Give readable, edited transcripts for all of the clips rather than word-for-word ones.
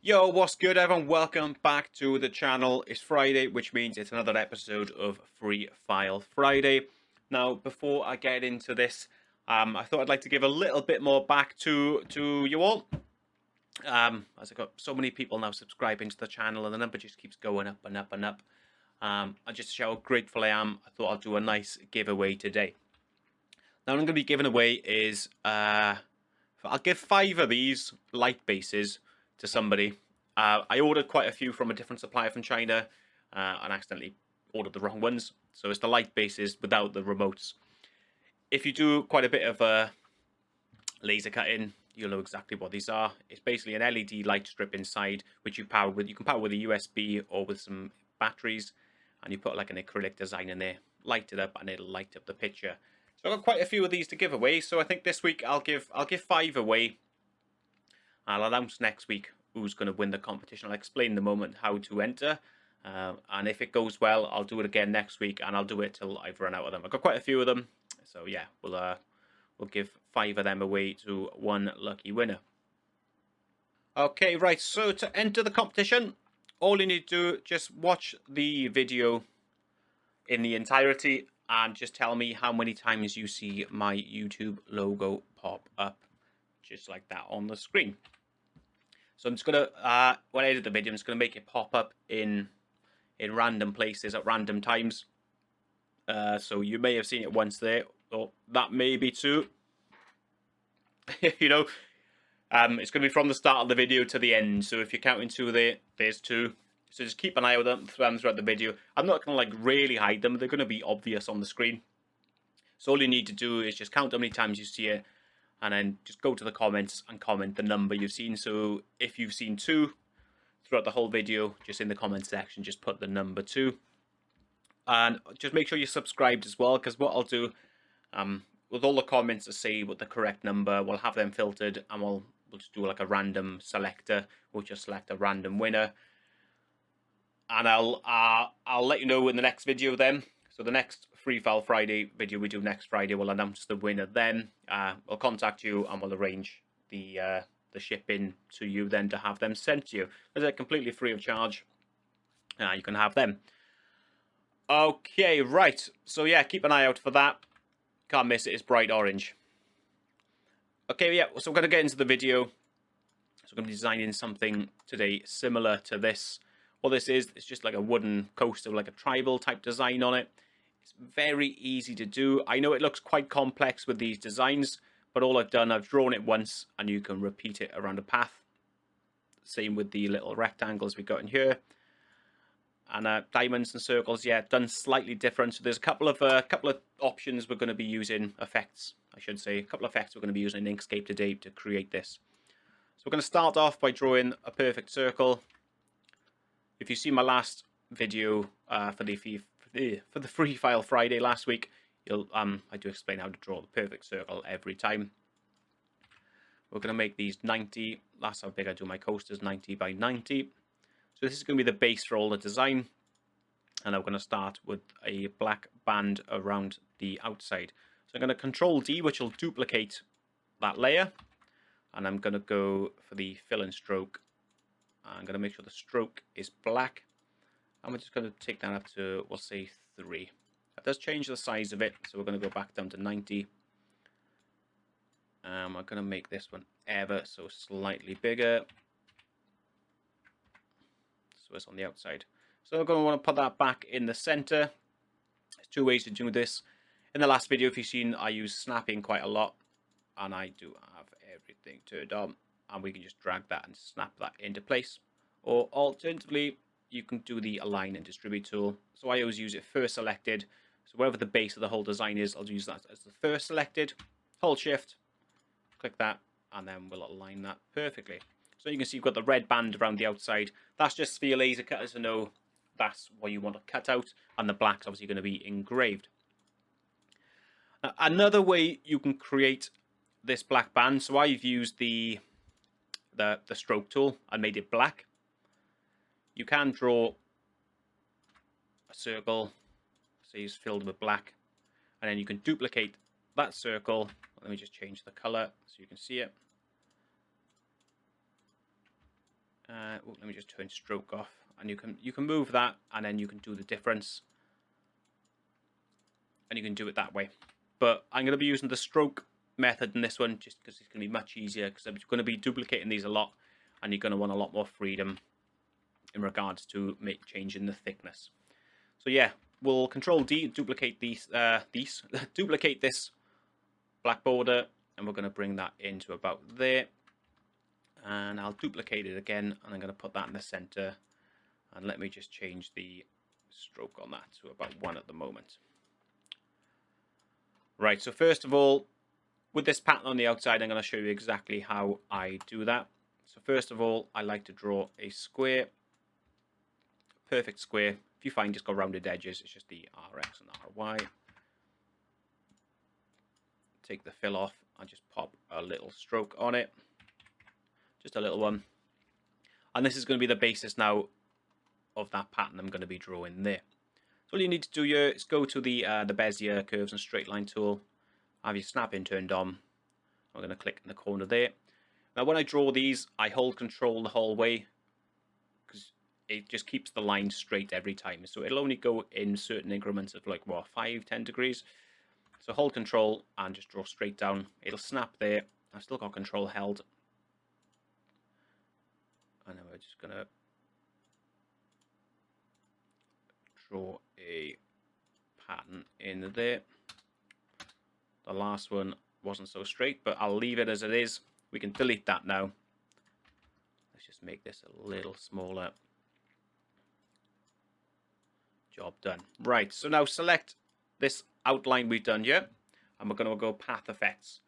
Yo, what's good, everyone? Welcome back to the channel. It's Friday, which means it's another episode of Free File Friday. Now, before I get into this, I thought I'd like to give a little bit more back to you all. As I've got so many people now subscribing to the channel, and the number just keeps going up and up and up. And just to show how grateful I am, I thought I'd do a nice giveaway today. Now, what I'm going to be giving away is I'll give 5 of these light bases to somebody. I ordered quite a few from a different supplier from China and accidentally ordered the wrong ones. So it's the light bases without the remotes. If you do quite a bit of laser cutting, you'll know exactly what these are. It's basically an LED light strip inside, which you power with. You can power with a USB or with some batteries, and you put like an acrylic design in there, light it up, and it'll light up the picture. So I've got quite a few of these to give away. So I think this week I'll give 5 away. I'll announce next week who's going to win the competition. I'll explain in a moment how to enter. And if it goes well, I'll do it again next week, and I'll do it till I've run out of them. I've got quite a few of them. So yeah, we'll give 5 of them away to one lucky winner. Okay, right, so to enter the competition, all you need to do, just watch the video in the entirety and just tell me how many times you see my YouTube logo pop up, just like that on the screen. So I'm just going to, when I edit the video, I'm just going to make it pop up in random places at random times. So you may have seen it once there, or that may be 2. You know, it's going to be from the start of the video to the end. So if you're counting 2 there, there's 2. So just keep an eye on them throughout the video. I'm not going to like really hide them. They're going to be obvious on the screen. So all you need to do is just count how many times you see it, and then just go to the comments and comment the number you've seen. So if you've seen 2 throughout the whole video, just in the comment section, just put the number 2. And just make sure you're subscribed as well, because what I'll do, with all the comments that say what the correct number, we'll have them filtered, and we'll just do like a random selector. We'll just select a random winner. And I'll let you know in the next video then. So the next Free File Friday video we do next Friday, we'll announce the winner then. We'll contact you and we'll arrange the shipping to you then to have them sent to you. They're completely free of charge. You can have them. Okay, right. So yeah, keep an eye out for that. Can't miss it. It's bright orange. Okay, yeah. So we're going to get into the video. So we're going to be designing something today similar to this. What this is, it's just like a wooden coaster with like a tribal type design on it. It's very easy to do. I know it looks quite complex with these designs, but all I've done, I've drawn it once, and you can repeat it around a path. Same with the little rectangles we got in here. And diamonds and circles, yeah, done slightly different. So there's a couple of options we're going to be using, effects, I should say. A couple of effects we're going to be using in Inkscape today to create this. So we're going to start off by drawing a perfect circle. If you see my last video for the Free File Friday last week, you'll I do explain how to draw the perfect circle every time. We're going to make these 90. That's how big I do my coasters, 90 by 90. So this is going to be the base for all the design. And I'm going to start with a black band around the outside. So I'm going to Control D, which will duplicate that layer. And I'm going to go for the fill and stroke. I'm going to make sure the stroke is black. And we're just going to take that up to, we'll say, 3. That does change the size of it, so we're going to go back down to 90. I'm going to make this one ever so slightly bigger. So it's on the outside. So we're going to want to put that back in the center. There's 2 ways to do this. In the last video, if you've seen, I use snapping quite a lot. And I do have everything turned on. And we can just drag that and snap that into place. Or alternatively, you can do the align and distribute tool. So I always use it first selected. So wherever the base of the whole design is, I'll use that as the first selected. Hold shift, click that, and then we'll align that perfectly. So you can see you've got the red band around the outside. That's just for your laser cutters to know that's what you want to cut out. And the black's obviously going to be engraved. Now, another way you can create this black band. So I've used the stroke tool and made it black. You can draw a circle, say it's filled with black, and then you can duplicate that circle. Let me just change the color so you can see it. let me just turn stroke off, and you can move that, and then you can do the difference, and you can do it that way. But I'm going to be using the stroke method in this one just because it's going to be much easier, because I'm going to be duplicating these a lot, and you're going to want a lot more freedom in regards to changing the thickness. So yeah, we'll Control D, duplicate duplicate this black border, and we're going to bring that into about there. And I'll duplicate it again, and I'm going to put that in the center. And let me just change the stroke on that to about 1 at the moment. Right, so first of all, with this pattern on the outside, I'm going to show you exactly how I do that. So first of all, I like to draw a square, perfect square. If you find it's got rounded edges, it's just the RX and RY. Take the fill off and just pop a little stroke on it. Just a little one. And this is going to be the basis now of that pattern I'm going to be drawing there. So all you need to do here is go to the Bezier Curves and Straight Line tool. Have your snap in turned on. I'm going to click in the corner there. Now when I draw these, I hold Control the whole way, because it just keeps the line straight every time. So it'll only go in certain increments of like, what, 5-10 degrees. So hold Control and just draw straight down. It'll snap there. I've still got Control held. And then we're just going to draw a pattern in there. The last one wasn't so straight, but I'll leave it as it is. We can delete that now. Let's just make this a little smaller. Job done. Right, so now select this outline we've done here, and we're going to go Path Effects.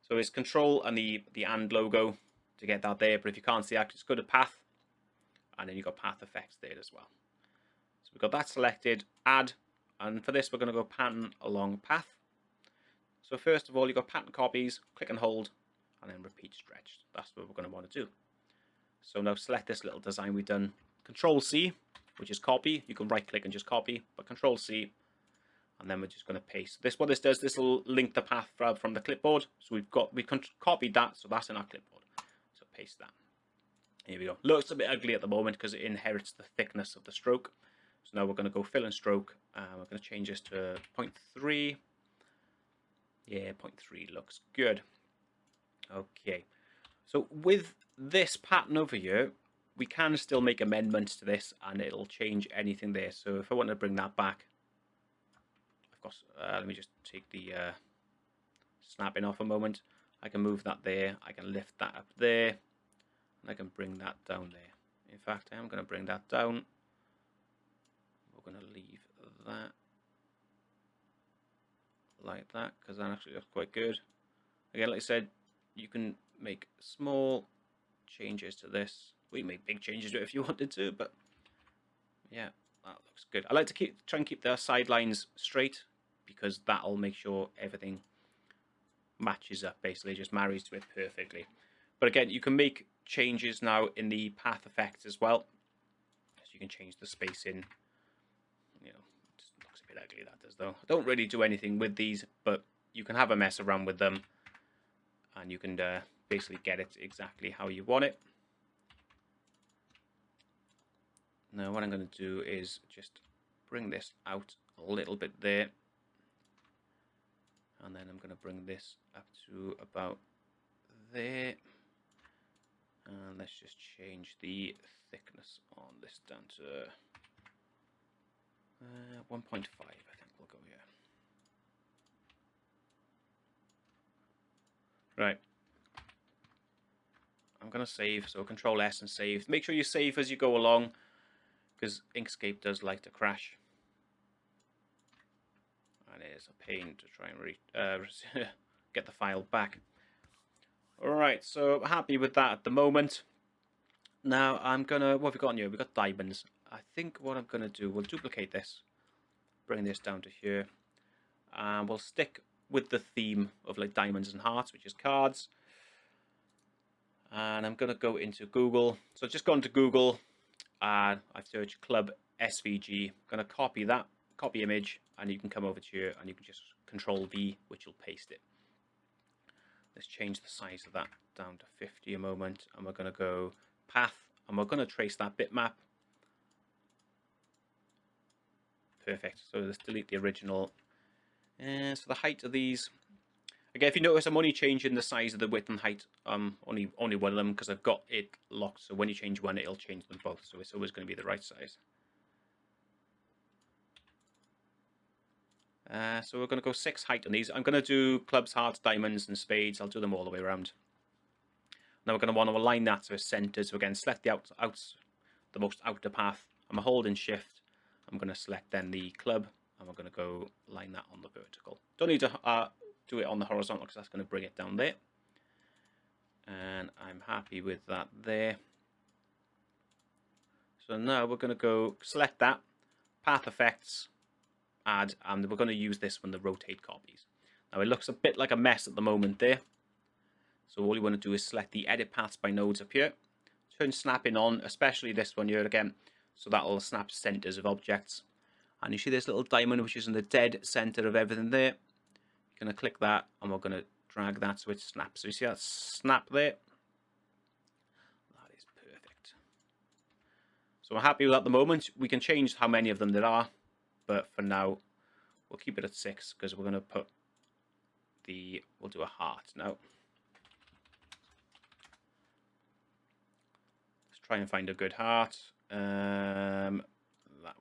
So it's Control and the and logo to get that there, but if you can't see that, just go to Path, and then you've got Path Effects there as well. So we've got that selected, Add, and for this we're going to go Pattern along Path. So first of all, you've got Pattern Copies, click and hold, and then Repeat Stretch. That's what we're going to want to do. So now select this little design we've done. Control C, which is copy. You can right click and just copy, but Control C, and then we're just going to paste. What this does, this will link the path from the clipboard. So we copied that, so that's in our clipboard. So paste that. Here we go. Looks a bit ugly at the moment because it inherits the thickness of the stroke. So now we're going to go Fill and Stroke. We're going to change this to 0.3. Yeah, 0.3 looks good. Okay. So with this pattern over here, we can still make amendments to this, and it'll change anything there. So if I want to bring that back, of course, let me just take the snapping off a moment. I can move that there. I can lift that up there, and I can bring that down there. In fact, I am going to bring that down. We're going to leave that like that, because that actually looks quite good. Again, like I said, you can make small changes to this. We can make big changes to it if you wanted to, but yeah, that looks good. I like to try and keep the sidelines straight, because that'll make sure everything matches up, basically just marries to it perfectly. But again, you can make changes now in the path effects as well, so you can change the spacing. You know, it just looks a bit ugly, that does, though. I don't really do anything with these, but you can have a mess around with them, and you can basically get it exactly how you want it. Now what I'm going to do is just bring this out a little bit there, and then I'm going to bring this up to about there, and let's just change the thickness on this down to 1.5. I think we'll go here. Right, I'm going to save, so Control S and save. Make sure you save as you go along, because Inkscape does like to crash, and it is a pain to try and get the file back. Alright, so I'm happy with that at the moment. Now I'm gonna, what have we got here? We've got diamonds. I think what I'm gonna do, we'll duplicate this, bring this down to here, and we'll stick with the theme of like diamonds and hearts, which is cards. And I'm gonna go into Google. So just go into Google, and I've searched Club SVG. I'm gonna copy that, copy image, and you can come over to here and you can just Control V, which will paste it. Let's change the size of that down to 50 a moment, and we're going to go Path and we're going to trace that bitmap. Perfect. So let's delete the original. So the height of these, again, if you notice, I'm only changing the size of the width and height. Only one of them because I've got it locked. So when you change one, it'll change them both. So it's always going to be the right size. So we're going to go 6 height on these. I'm going to do clubs, hearts, diamonds, and spades. I'll do them all the way around. Now we're going to want to align that to a center. So again, select the most outer path. I'm holding shift. I'm going to select then the club, and we're going to go line that on the vertical. Don't need to do it on the horizontal because that's going to bring it down there. And I'm happy with that there. So now we're going to go select that, path effects, add, and we're going to use this one, the rotate copies. Now it looks a bit like a mess at the moment there. So all you want to do is select the edit paths by nodes up here. Turn snapping on, especially this one here again. So that'll snap centers of objects. And you see this little diamond which is in the dead center of everything there. You're going to click that and we're going to drag that so it snaps. So you see that snap there? That is perfect. So we're happy with that at the moment. We can change how many of them there are. But for now, we'll keep it at 6 because we're going to put we'll do a heart now. Let's try and find a good heart. That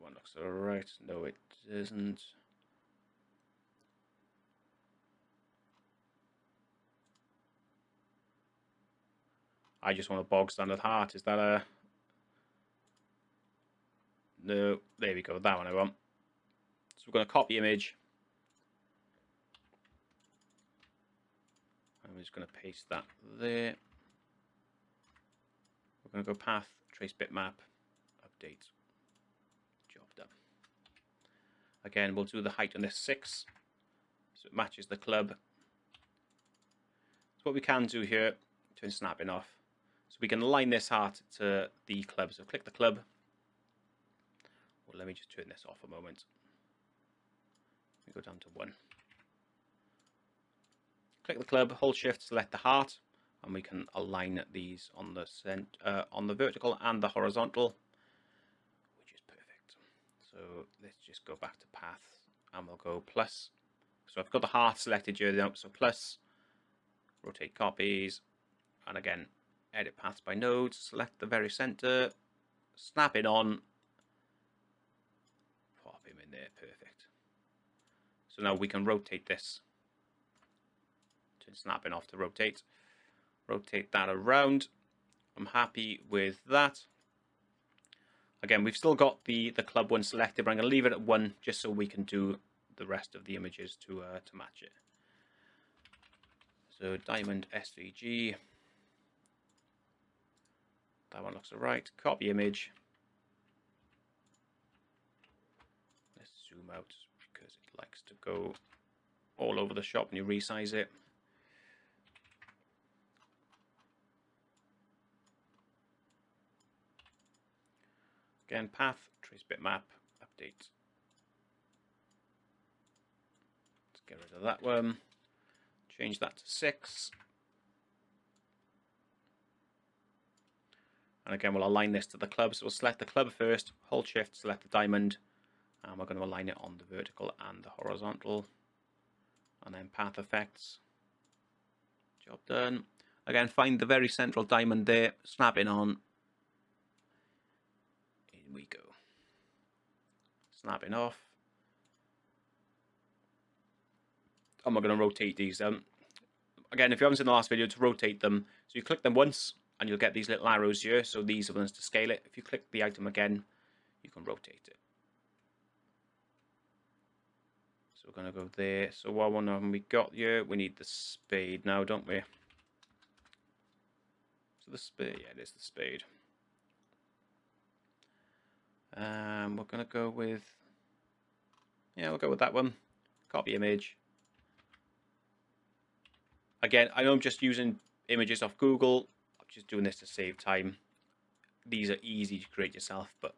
one looks alright. No, it isn't. I just want a bog standard heart. Is that a... No, there we go. That one I want. So we're going to copy image. I'm just going to paste that there. We're going to go path, trace bitmap, update. Job done. Again, we'll do the height on this 6. So it matches the club. So what we can do here, turn snapping off. So we can align this heart to the club. So click the club. Well, let me just turn this off a moment. We go down to 1. Click the club, hold shift, select the heart, and we can align these on the vertical and the horizontal, which is perfect. So let's just go back to path, and we'll go plus. So I've got the heart selected here now, so plus, rotate copies, and again, edit paths by nodes, select the very center, snap it on, pop him in there, perfect. So now we can rotate this. Snapping off to rotate that around. I'm happy with that. Again, we've still got the club one selected, but I'm going to leave it at 1 just so we can do the rest of the images to match it. So diamond SVG, that one looks alright. Copy image. Let's zoom out because it likes to go all over the shop when you resize it. Again, path, trace bitmap, update. Let's get rid of that one. Change that to 6. And again, we'll align this to the club. So we'll select the club first, hold shift, select the diamond, and we're going to align it on the vertical and the horizontal. And then path effects. Job done. Again, find the very central diamond there, snap it on. In we go. Snapping off. And we're going to rotate these. Again, if you haven't seen the last video, to rotate them, so you click them once and you'll get these little arrows here. So these are the ones to scale it. If you click the item again, you can rotate it. So we're going to go there. So what one have we got here? We need the spade now, don't we? So the spade, yeah, it is the spade. We're going to go with, yeah, we'll go with that one. Copy image. Again, I know I'm just using images off Google. I'm just doing this to save time. These are easy to create yourself, but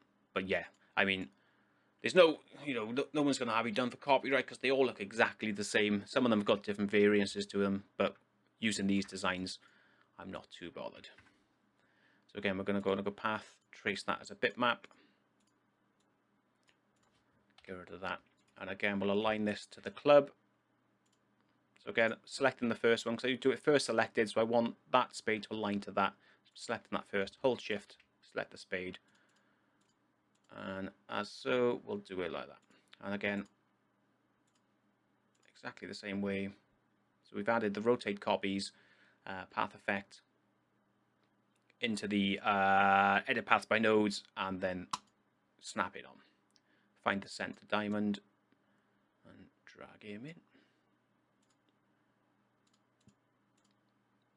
yeah, I mean, there's no, no one's going to have it done for copyright because they all look exactly the same. Some of them have got different variances to them, but using these designs, I'm not too bothered. So again, we're going to go path, trace that as a bitmap. Get rid of that. And again, we'll align this to the club. So again, selecting the first one, because I do it first selected, so I want that spade to align to that. So selecting that first, hold shift, select the spade. And as so, we'll do it like that. And again, exactly the same way. So we've added the rotate copies, path effect into the edit paths by nodes, and then snap it on. Find the center diamond and drag him in.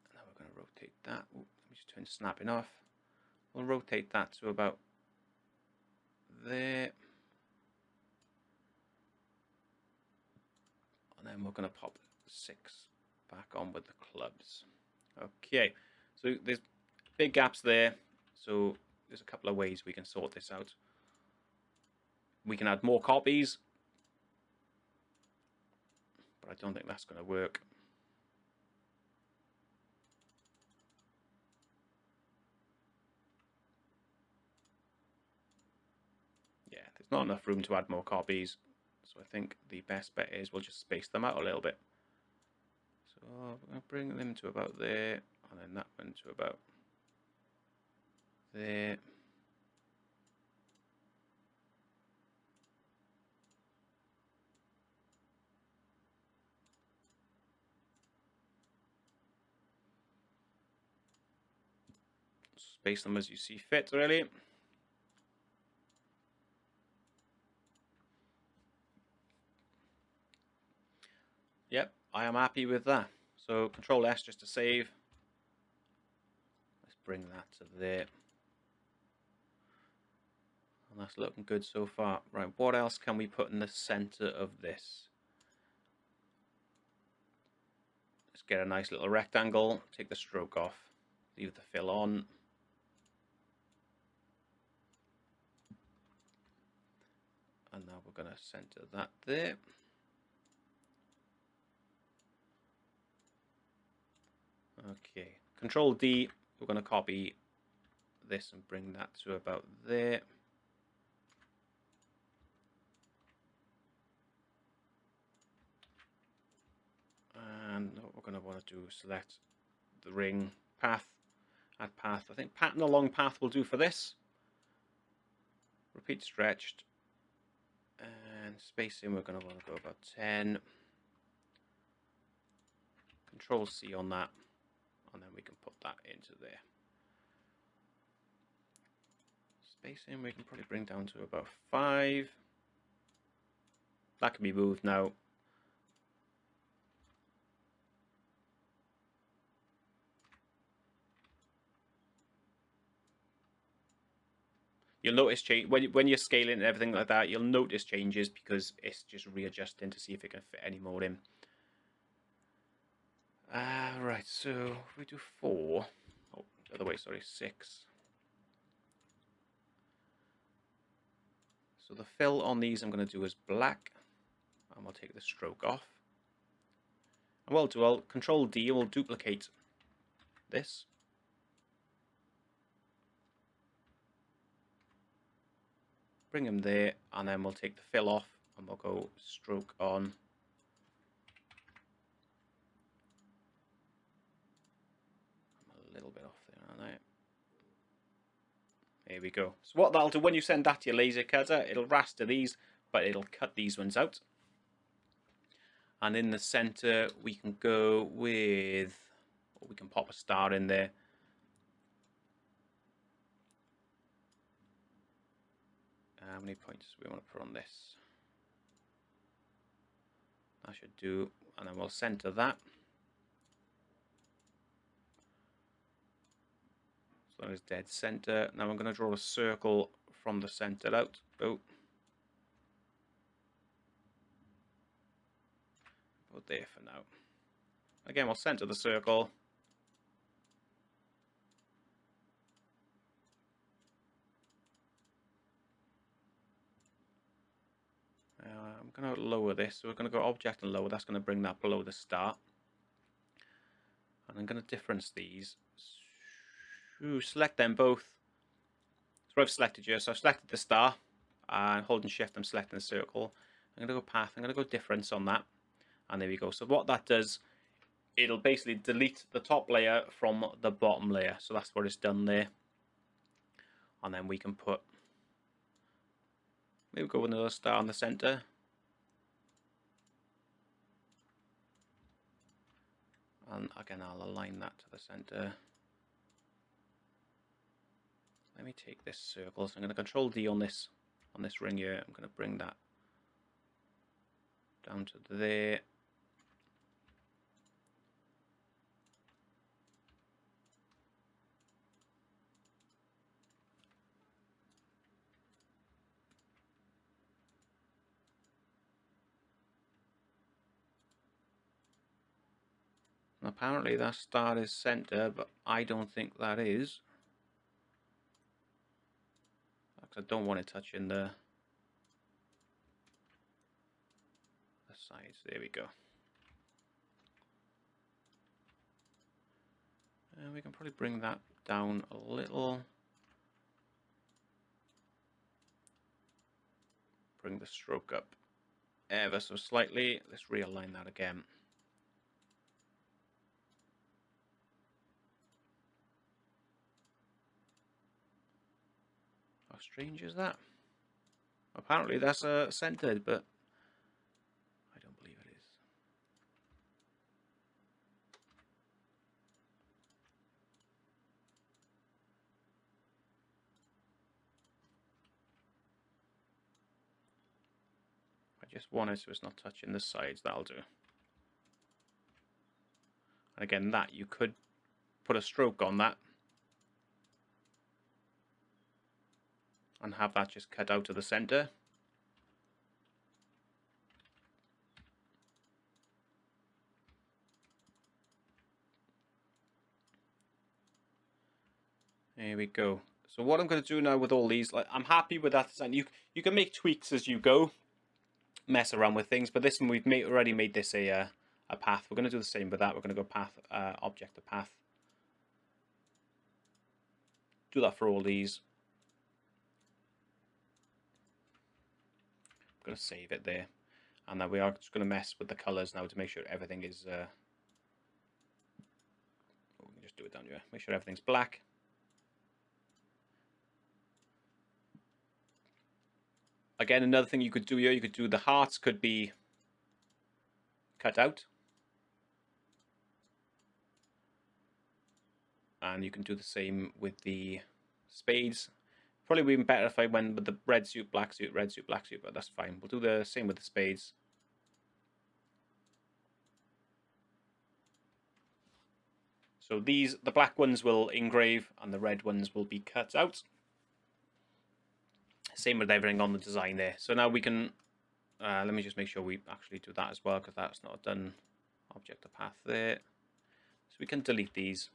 And now we're going to rotate that. Ooh, let me just turn snapping off. We'll rotate that to about there. And then we're going to pop 6 back on with the clubs. Okay, so there's big gaps there. So there's a couple of ways we can sort this out. We can add more copies, but I don't think that's going to work. Yeah, there's not enough room to add more copies, so I think the best bet is we'll just space them out a little bit. So we're going to bring them to about there, and then that one to about there. Space them as you see fit, really. Yep, I am happy with that. So Control S just to save. Let's bring that to there. And that's looking good so far. Right, what else can we put in the center of this? Let's get a nice little rectangle, take the stroke off, leave the fill on. And now we're going to center that there. Okay, Control D, we're going to copy this and bring that to about there. And what we're going to want to do is select the ring, path, add path. I think pattern along path will do for this. Repeat stretched. And spacing, we're going to want to go about 10. Control C on that. And then we can put that into there. Spacing, we can probably bring down to about 5. That can be moved now. You'll notice change when you're scaling and everything like that. You'll notice changes because it's just readjusting to see if it can fit any more in. Right, so we do 4. Oh, the other way, sorry, 6. So the fill on these I'm going to do is black, and we'll take the stroke off. And what I'll do, Control D, will duplicate this. Bring them there, and then we'll take the fill off, and we'll go stroke on. I'm a little bit off there, aren't I? There we go. So what that'll do, when you send that to your laser cutter, it'll raster these, but it'll cut these ones out. And in the center, we can go with, or we can pop a star in there. How many points do we want to put on this? That should do, and then we'll center that. So that is dead center. Now I'm going to draw a circle from the center out. Oh. Put there for now. Again, we'll center the circle. I'm going to lower this, so we're going to go object and lower. That's going to bring that below the start. And I'm going to difference these. select them both. So I've selected here. So I've selected the star, and holding shift I'm selecting the circle. I'm going to go path, I'm going to go difference on that, and there we go. So what that does, it'll basically delete the top layer from the bottom layer. So that's what it's done there. And then we can put, maybe go with another star in the center. And again, I'll align that to the center. Let me take this circle. So I'm going to control D on this ring here. I'm going to bring that down to there. Apparently that star is center, but I don't think that is. Because I don't want it touching the sides. There we go. And we can probably bring that down a little. Bring the stroke up ever so slightly. Let's realign that again. How strange is that? Apparently that's centered, but I don't believe it is. I just want it so it's not touching the sides. That'll do. And again, that you could put a stroke on that and have that just cut out to the center. There we go. So what I'm going to do now with all these, like, I'm happy with that design. You can make tweaks as you go, mess around with things, but this one we've already made this a path. We're going to do the same with that. We're going to go path, object to path. Do that for all these. I'm going to save it there, and then we are just going to mess with the colors now to make sure everything is. We can just do it down here. Make sure everything's black. Again, another thing you could do here, you could do the hearts could be cut out. And you can do the same with the spades. Probably would be better if I went with the red suit, black suit, red suit, black suit, but that's fine. We'll do the same with the spades. So these, the black ones will engrave and the red ones will be cut out. Same with everything on the design there. So now we can, let me just make sure we actually do that as well, because that's not done. Object to path there. So we can delete these.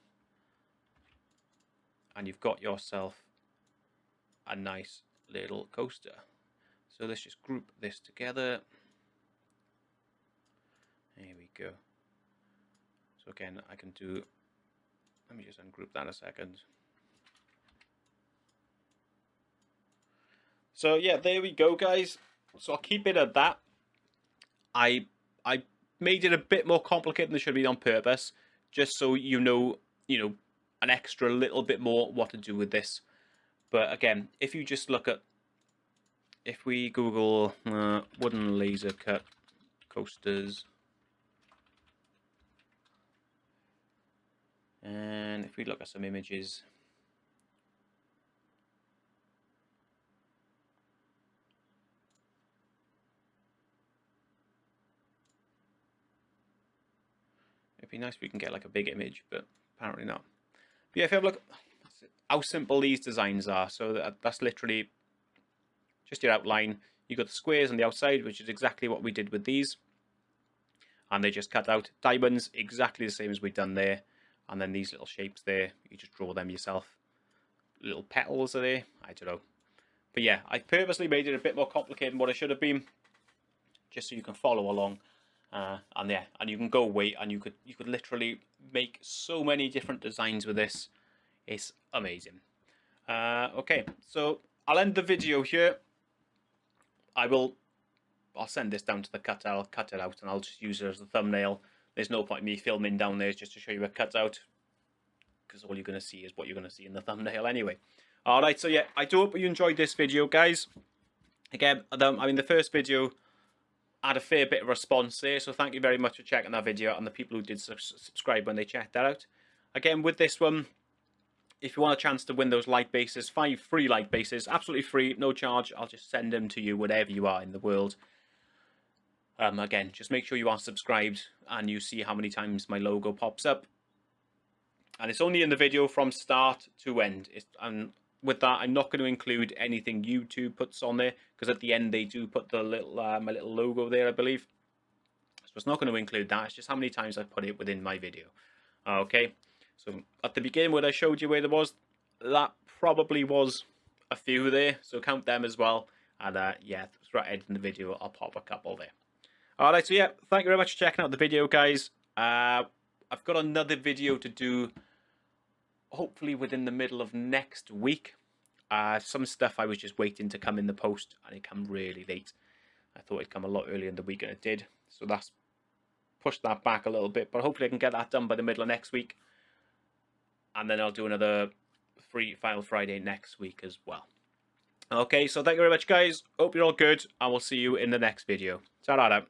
And you've got yourself a nice little coaster. So let's just group this together. There we go. So again, I can do, let me just ungroup that a second. So yeah, there we go, guys. So I'll keep it at that. I made it a bit more complicated than it should be on purpose, just so you know, an extra little bit more what to do with this. But again, if you just look at, if we Google wooden laser cut coasters, and if we look at some images, it'd be nice if we can get like a big image, but apparently not. But yeah, if you have a look how simple these designs are, so that's literally just your outline. You've got the squares on the outside, which is exactly what we did with these. And they just cut out diamonds, exactly the same as we've done there. And then these little shapes there, you just draw them yourself. Little petals are there, I don't know. But yeah, I purposely made it a bit more complicated than what it should have been, just so you can follow along. And yeah, and you can go away and you could literally make so many different designs with this. It's amazing. Okay, so I'll end the video here. I'll send this down to the cutter. I'll cut it out and I'll just use it as a thumbnail. There's no point in me filming down there just to show you a cutout, because all you're going to see is what you're going to see in the thumbnail anyway. Alright, so yeah, I do hope you enjoyed this video, guys. Again, I mean, the first video had a fair bit of response there, so thank you very much for checking that video and the people who did subscribe when they checked that out. Again, with this one, if you want a chance to win those light bases, 5 free light bases, absolutely free, no charge. I'll just send them to you wherever you are in the world. Again, just make sure you are subscribed and you see how many times my logo pops up. And it's only in the video from start to end. And with that, I'm not going to include anything YouTube puts on there, because at the end they do put the little my little logo there, I believe. So it's not going to include that. It's just how many times I put it within my video. Okay. So at the beginning when I showed you where there was, that probably was a few there. So count them as well. And yeah, throughout editing the video, I'll pop a couple there. Alright, so yeah, thank you very much for checking out the video, guys. I've got another video to do, hopefully within the middle of next week. Some stuff I was just waiting to come in the post, and it came really late. I thought it'd come a lot earlier in the week, and it did. So that's pushed that back a little bit, but hopefully I can get that done by the middle of next week. And then I'll do another Free File Friday next week as well. Okay, so thank you very much, guys. Hope you're all good. I will see you in the next video. Ta-da.